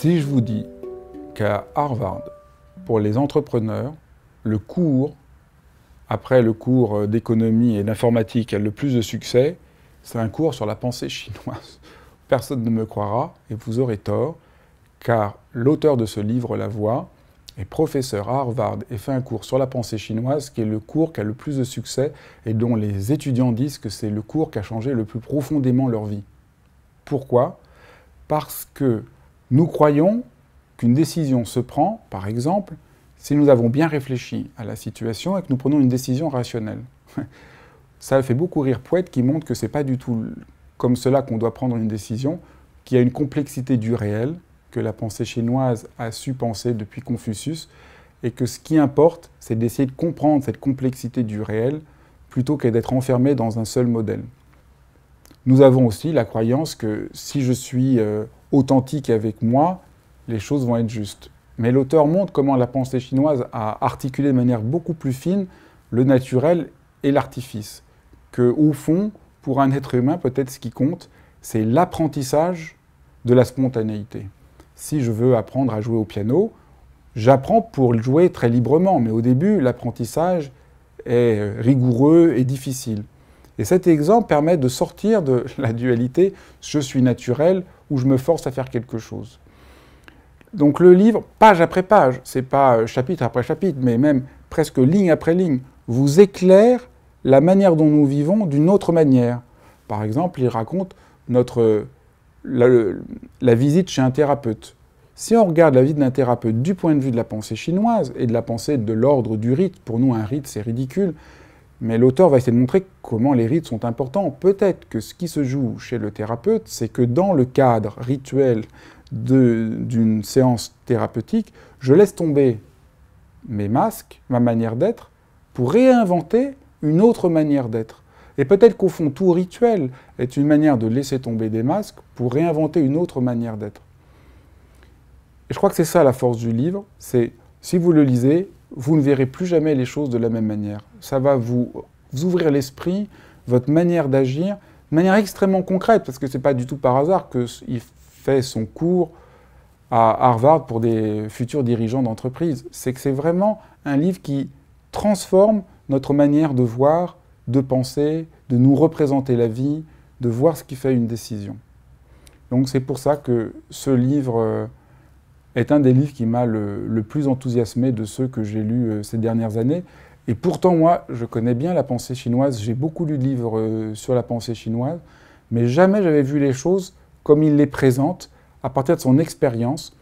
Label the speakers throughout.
Speaker 1: Si je vous dis qu'à Harvard, pour les entrepreneurs, le cours, après le cours d'économie et d'informatique, a le plus de succès, c'est un cours sur la pensée chinoise. Personne ne me croira, et vous aurez tort, car l'auteur de ce livre La Voie est professeur à Harvard et fait un cours sur la pensée chinoise qui est le cours qui a le plus de succès et dont les étudiants disent que c'est le cours qui a changé le plus profondément leur vie. Pourquoi ? Parce que nous croyons qu'une décision se prend, par exemple, si nous avons bien réfléchi à la situation et que nous prenons une décision rationnelle. Ça fait beaucoup rire Pouet qui montre que ce n'est pas du tout comme cela qu'on doit prendre une décision, qu'il y a une complexité du réel, que la pensée chinoise a su penser depuis Confucius, et que ce qui importe, c'est d'essayer de comprendre cette complexité du réel, plutôt que d'être enfermé dans un seul modèle. Nous avons aussi la croyance que si je suis authentique avec moi, les choses vont être justes. Mais l'auteur montre comment la pensée chinoise a articulé de manière beaucoup plus fine le naturel et l'artifice. Qu'au fond, pour un être humain, peut-être ce qui compte, c'est l'apprentissage de la spontanéité. Si je veux apprendre à jouer au piano, j'apprends pour le jouer très librement, mais au début, l'apprentissage est rigoureux et difficile. Et cet exemple permet de sortir de la dualité « je suis naturel » où je me force à faire quelque chose. Donc le livre, page après page, c'est pas chapitre après chapitre, mais même presque ligne après ligne, vous éclaire la manière dont nous vivons d'une autre manière. Par exemple, il raconte la visite chez un thérapeute. Si on regarde la vie d'un thérapeute du point de vue de la pensée chinoise et de la pensée de l'ordre du rite, pour nous un rite c'est ridicule, mais l'auteur va essayer de montrer comment les rites sont importants. Peut-être que ce qui se joue chez le thérapeute, c'est que dans le cadre rituel d'une séance thérapeutique, je laisse tomber mes masques, ma manière d'être, pour réinventer une autre manière d'être. Et peut-être qu'au fond, tout rituel est une manière de laisser tomber des masques pour réinventer une autre manière d'être. Et je crois que c'est ça la force du livre, c'est, si vous le lisez, vous ne verrez plus jamais les choses de la même manière. Ça va vous ouvrir l'esprit, votre manière d'agir, de manière extrêmement concrète, parce que ce n'est pas du tout par hasard qu'il fait son cours à Harvard pour des futurs dirigeants d'entreprise. C'est que c'est vraiment un livre qui transforme notre manière de voir, de penser, de nous représenter la vie, de voir ce qui fait une décision. Donc c'est pour ça que ce livre est un des livres qui m'a le plus enthousiasmé de ceux que j'ai lus ces dernières années. Et pourtant, moi, je connais bien la pensée chinoise, j'ai beaucoup lu de livres sur la pensée chinoise, mais jamais j'avais vu les choses comme il les présente, à partir de son expérience.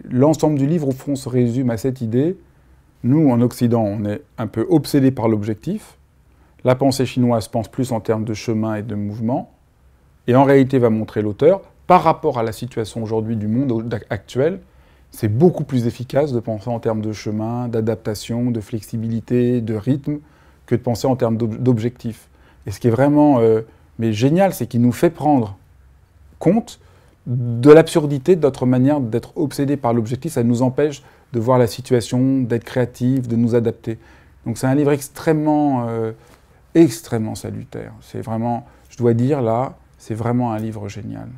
Speaker 1: L'ensemble du livre, au fond, se résume à cette idée. Nous, en Occident, on est un peu obsédés par l'objectif. La pensée chinoise pense plus en termes de chemin et de mouvement. Et en réalité, va montrer l'auteur, par rapport à la situation aujourd'hui du monde actuel, c'est beaucoup plus efficace de penser en termes de chemin, d'adaptation, de flexibilité, de rythme, que de penser en termes d'objectif. Et ce qui est vraiment génial, c'est qu'il nous fait prendre compte de l'absurdité de notre manière d'être obsédé par l'objectif. Ça nous empêche de voir la situation, d'être créatif, de nous adapter. Donc c'est un livre extrêmement salutaire. C'est vraiment, je dois dire là, c'est vraiment un livre génial.